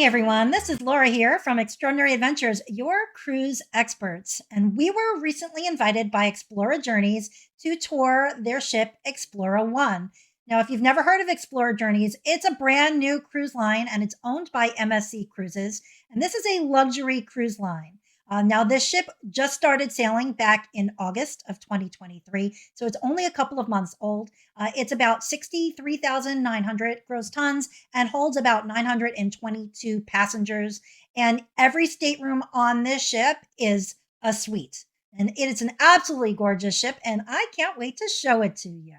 Everyone. This is Laura here from Extraordinary Adventures, your cruise experts. And we were recently invited by Explora Journeys to tour their ship, Explora I. Now, if you've never heard of Explora Journeys, it's a brand new cruise line and it's owned by MSC Cruises. And this is a luxury cruise line. Now, this ship just started sailing back in August of 2023, so it's only a couple of months old. It's about 63,900 gross tons and holds about 922 passengers. And every stateroom on this ship is a suite. And it is an absolutely gorgeous ship, and I can't wait to show it to you.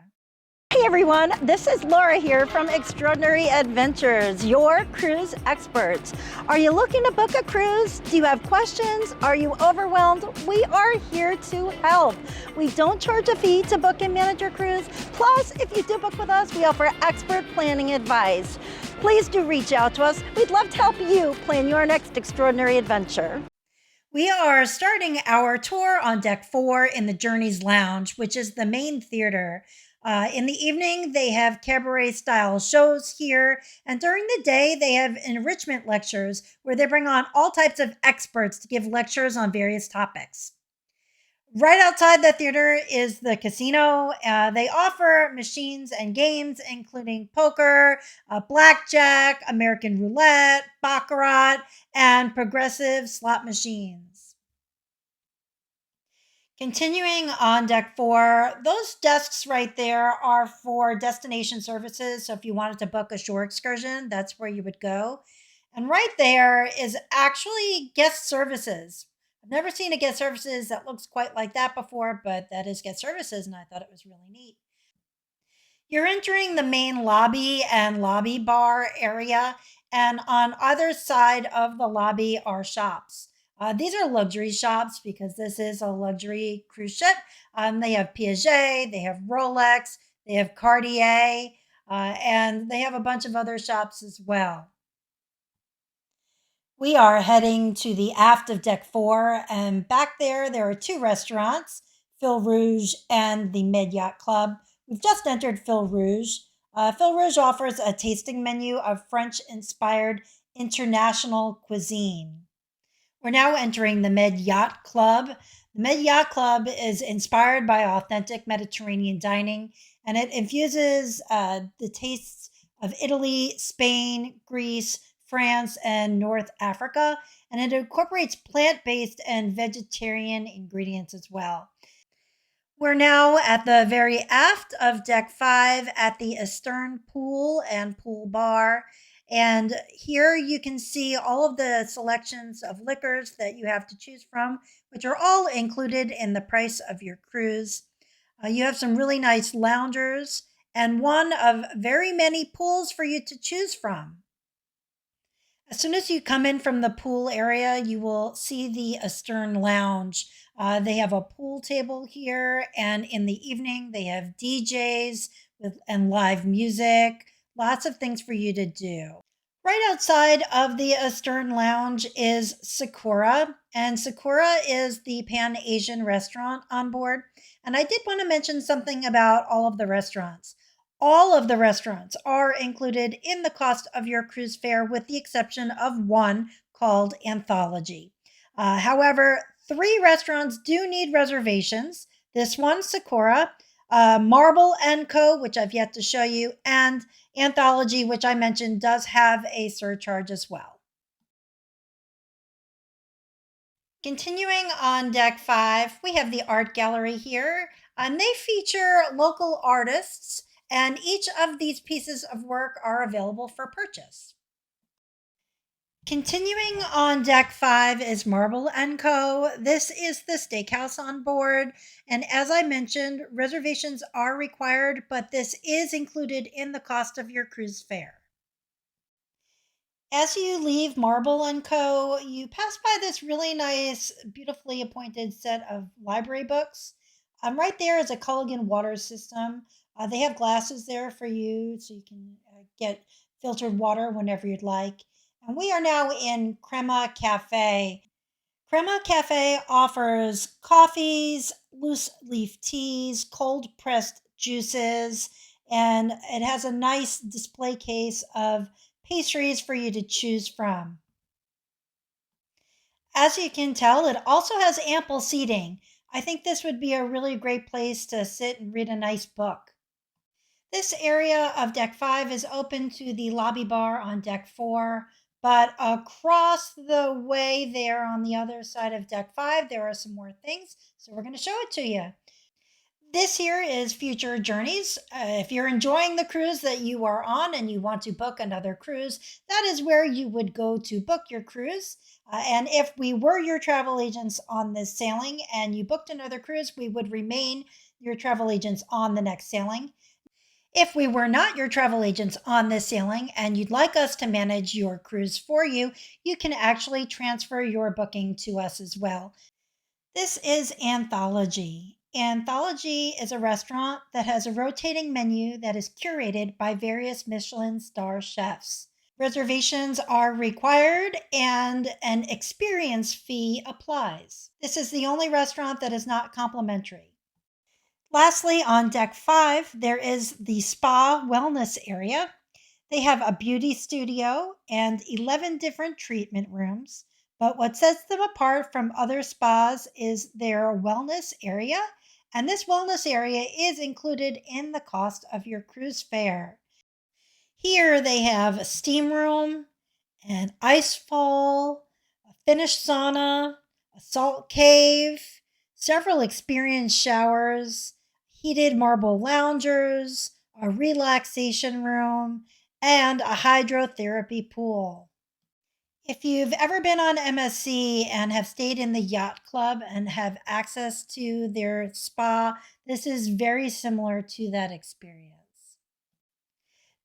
Hey everyone, this is Laura here from Extraordinary Adventures, your cruise experts. Are you looking to book a cruise? Do you have questions? Are you overwhelmed? We are here to help. We don't charge a fee to book and manage your cruise. Plus, if you do book with us, we offer expert planning advice. Please do reach out to us. We'd love to help you plan your next extraordinary adventure. We are starting our tour on Deck 4 in the Journeys Lounge, which is the main theater. In the evening, they have cabaret-style shows here, and during the day, they have enrichment lectures where they bring on all types of experts to give lectures on various topics. Right outside the theater is the casino. They offer machines and games, including poker, blackjack, American roulette, baccarat, and progressive slot machines. Continuing on Deck 4, those desks right there are for destination services. So if you wanted to book a shore excursion, that's where you would go. And right there is actually guest services. I've never seen a guest services that looks quite like that before, but that is guest services, and I thought it was really neat. You're entering the main lobby and lobby bar area, and on either side of the lobby are shops. These are luxury shops because this is a luxury cruise ship. They have Piaget, they have Rolex, they have Cartier, and they have a bunch of other shops as well. We are heading to the aft of Deck 4, and back there are two restaurants, Phil Rouge and the Med Yacht Club. We've just entered Phil Rouge. Phil Rouge offers a tasting menu of French-inspired international cuisine. We're now entering the Med Yacht Club. The Med Yacht Club is inspired by authentic Mediterranean dining, and it infuses the tastes of Italy, Spain, Greece, France, and North Africa, and it incorporates plant-based and vegetarian ingredients as well. We're now at the very aft of Deck 5 at the Astern Pool and Pool Bar. And here you can see all of the selections of liquors that you have to choose from, which are all included in the price of your cruise. You have some really nice loungers and one of very many pools for you to choose from. As soon as you come in from the pool area, you will see the Aern Lounge. They have a pool table here, and in the evening, they have DJs and live music. Lots of things for you to do. Right outside of the Aern Lounge is Sakura, and Sakura is the Pan-Asian restaurant on board. And I did want to mention something about all of the restaurants. All of the restaurants are included in the cost of your cruise fare, with the exception of one called Anthology. However, three restaurants do need reservations. This one, Sakura, Marble & Co., which I've yet to show you, and Anthology, which I mentioned, does have a surcharge as well. Continuing on Deck 5, we have the art gallery here, and they feature local artists, and each of these pieces of work are available for purchase. Continuing on Deck 5 is Marble & Co. This is the steakhouse on board, and as I mentioned, reservations are required, but this is included in the cost of your cruise fare. As you leave Marble & Co., you pass by this really nice, beautifully appointed set of library books. Right there is a Culligan water system. They have glasses there for you so you can get filtered water whenever you'd like. And we are now in Crema Cafe. Crema Cafe offers coffees, loose leaf teas, cold pressed juices, and it has a nice display case of pastries for you to choose from. As you can tell, it also has ample seating. I think this would be a really great place to sit and read a nice book. This area of deck 5 is open to the lobby bar on deck 4, but across the way there on the other side of deck 5, there are some more things. So we're going to show it to you. This here is Future Journeys. If you're enjoying the cruise that you are on and you want to book another cruise, that is where you would go to book your cruise. And if we were your travel agents on this sailing and you booked another cruise, we would remain your travel agents on the next sailing. If we were not your travel agents on this sailing and you'd like us to manage your cruise for you, you can actually transfer your booking to us as well. This is Anthology. Anthology is a restaurant that has a rotating menu that is curated by various Michelin star chefs. Reservations are required and an experience fee applies. This is the only restaurant that is not complimentary. Lastly, on deck 5, there is the spa wellness area. They have a beauty studio and 11 different treatment rooms. But what sets them apart from other spas is their wellness area. And this wellness area is included in the cost of your cruise fare. Here they have a steam room, an ice fall, a Finnish sauna, a salt cave, several experience showers, heated marble loungers, a relaxation room, and a hydrotherapy pool. If you've ever been on MSC and have stayed in the yacht club and have access to their spa, this is very similar to that experience.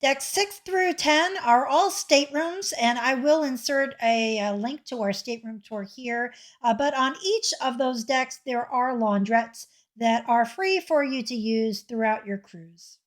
Decks 6 through 10 are all staterooms, and I will insert a link to our stateroom tour here. But on each of those decks, there are laundrettes that are free for you to use throughout your cruise.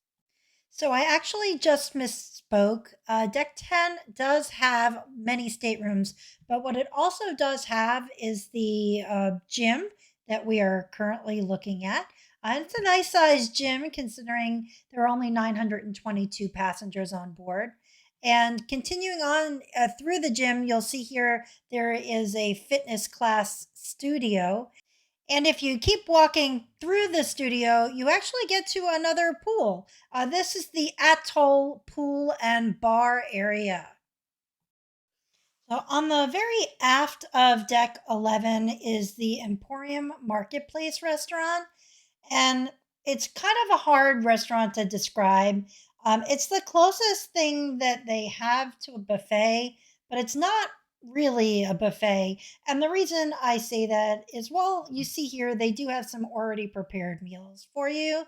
So I actually just misspoke. Deck 10 does have many staterooms, but what it also does have is the gym that we are currently looking at. It's a nice sized gym considering there are only 922 passengers on board. And continuing on through the gym, you'll see here there is a fitness class studio, and if you keep walking through the studio, you actually get to another pool. This is the Atoll Pool and Bar area. So, on the very aft of deck 11 is the Emporium Marketplace restaurant. And it's kind of a hard restaurant to describe. It's the closest thing that they have to a buffet, but it's not really a buffet. And the reason I say that is, well, you see here, they do have some already prepared meals for you.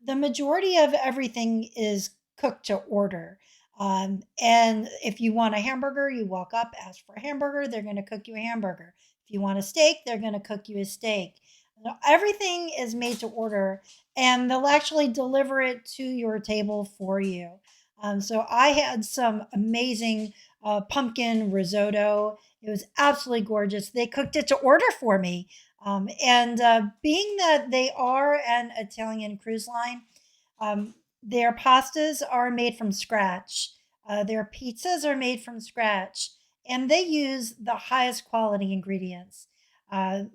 The majority of everything is cooked to order. And if you want a hamburger, you walk up, ask for a hamburger, they're going to cook you a hamburger. If you want a steak, they're going to cook you a steak. Now, everything is made to order, and they'll actually deliver it to your table for you. So I had some amazing pumpkin risotto. It was absolutely gorgeous. They cooked it to order for me. And being that they are an Italian cruise line, their pastas are made from scratch. Their pizzas are made from scratch, and they use the highest quality ingredients.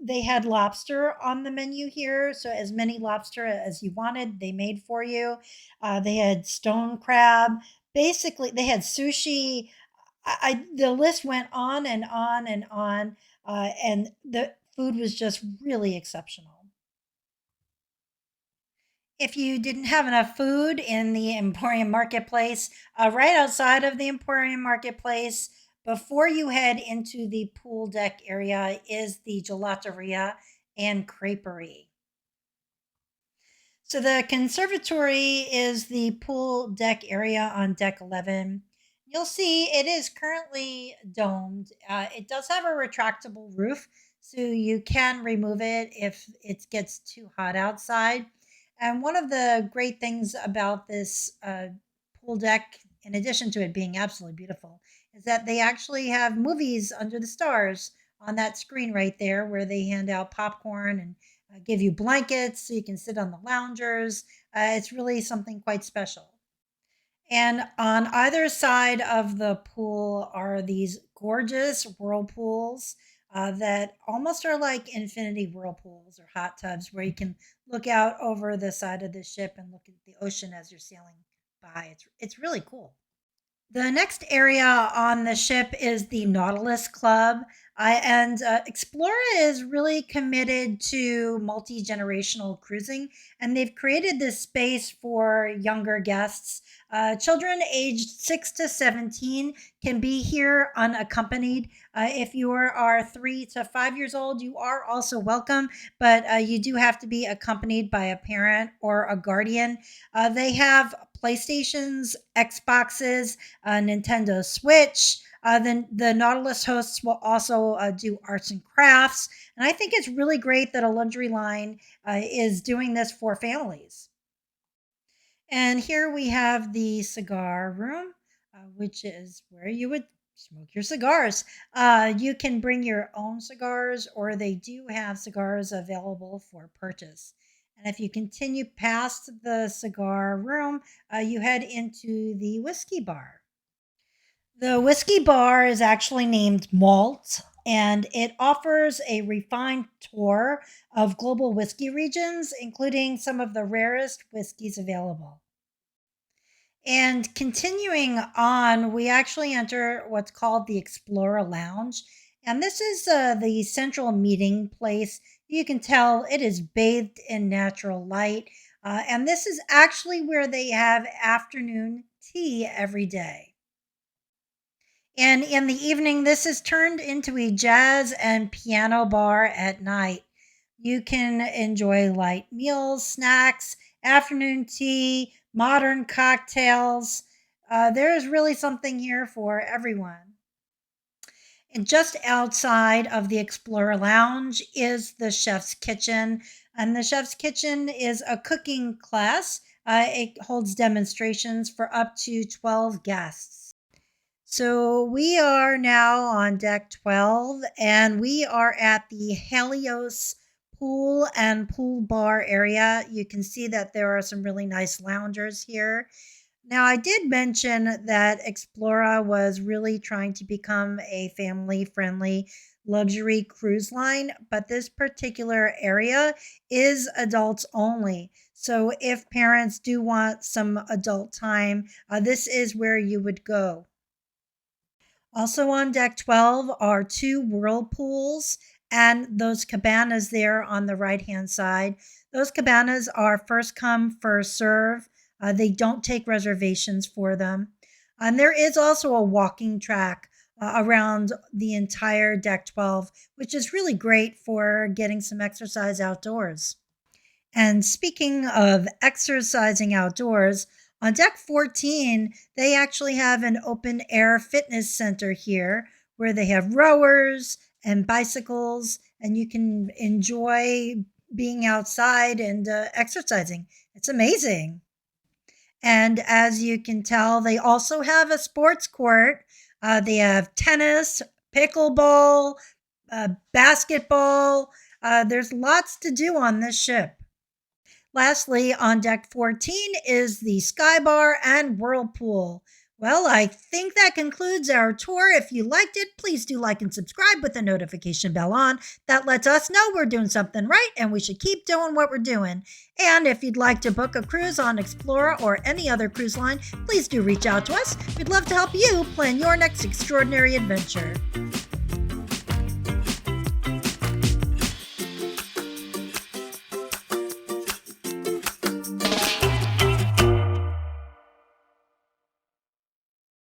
They had lobster on the menu here, so as many lobster as you wanted, they made for you. They had stone crab. Basically, they had sushi. The list went on and on and on, and the food was just really exceptional. If you didn't have enough food in the Emporium Marketplace, right outside of the Emporium Marketplace, before you head into the pool deck area, is the gelateria and creperie. So the conservatory is the pool deck area on deck 11. You'll see it is currently domed. It does have a retractable roof, so you can remove it if it gets too hot outside. And one of the great things about this pool deck, in addition to it being absolutely beautiful, is that they actually have movies under the stars on that screen right there where they hand out popcorn and give you blankets so you can sit on the loungers. It's really something quite special. And on either side of the pool are these gorgeous whirlpools that almost are like infinity whirlpools or hot tubs where you can look out over the side of the ship and look at the ocean as you're sailing by. It's really cool. The next area on the ship is the Nautilus Club. And Explora is really committed to multi generational cruising, and they've created this space for younger guests. Children aged 6 to 17 can be here unaccompanied. If you are 3 to 5 years old, you are also welcome, but you do have to be accompanied by a parent or a guardian. They have PlayStations, Xboxes, Nintendo Switch. Then the Nautilus hosts will also do arts and crafts. And I think it's really great that a luxury line is doing this for families. And here we have the cigar room, which is where you would smoke your cigars. You can bring your own cigars, or they do have cigars available for purchase. And if you continue past the cigar room, you head into the whiskey bar. The whiskey bar is actually named Malt, and it offers a refined tour of global whiskey regions, including some of the rarest whiskeys available. And continuing on, we actually enter what's called the Explora Lounge. And this is the central meeting place. You can tell it is bathed in natural light. And this is actually where they have afternoon tea every day. And in the evening, this is turned into a jazz and piano bar at night. You can enjoy light meals, snacks, afternoon tea, modern cocktails. There is really something here for everyone. And just outside of the Explorer Lounge is the Chef's Kitchen. And the Chef's Kitchen is a cooking class. It holds demonstrations for up to 12 guests. So we are now on deck 12 and we are at the Helios pool and pool bar area. You can see that there are some really nice loungers here. Now, I did mention that Explora was really trying to become a family friendly luxury cruise line, but this particular area is adults only. So if parents do want some adult time, this is where you would go. Also on deck 12 are two whirlpools and those cabanas there on the right hand side. Those cabanas are first come, first serve. They don't take reservations for them. And there is also a walking track around the entire deck 12, which is really great for getting some exercise outdoors. And speaking of exercising outdoors, on deck 14, they actually have an open air fitness center here where they have rowers and bicycles, and you can enjoy being outside and exercising. It's amazing. And as you can tell, they also have a sports court. They have tennis, pickleball, basketball. There's lots to do on this ship. Lastly, on deck 14 is the Sky Bar and Whirlpool. Well, I think that concludes our tour. If you liked it, please do like and subscribe with the notification bell on. That lets us know we're doing something right and we should keep doing what we're doing. And if you'd like to book a cruise on Explora or any other cruise line, please do reach out to us. We'd love to help you plan your next extraordinary adventure.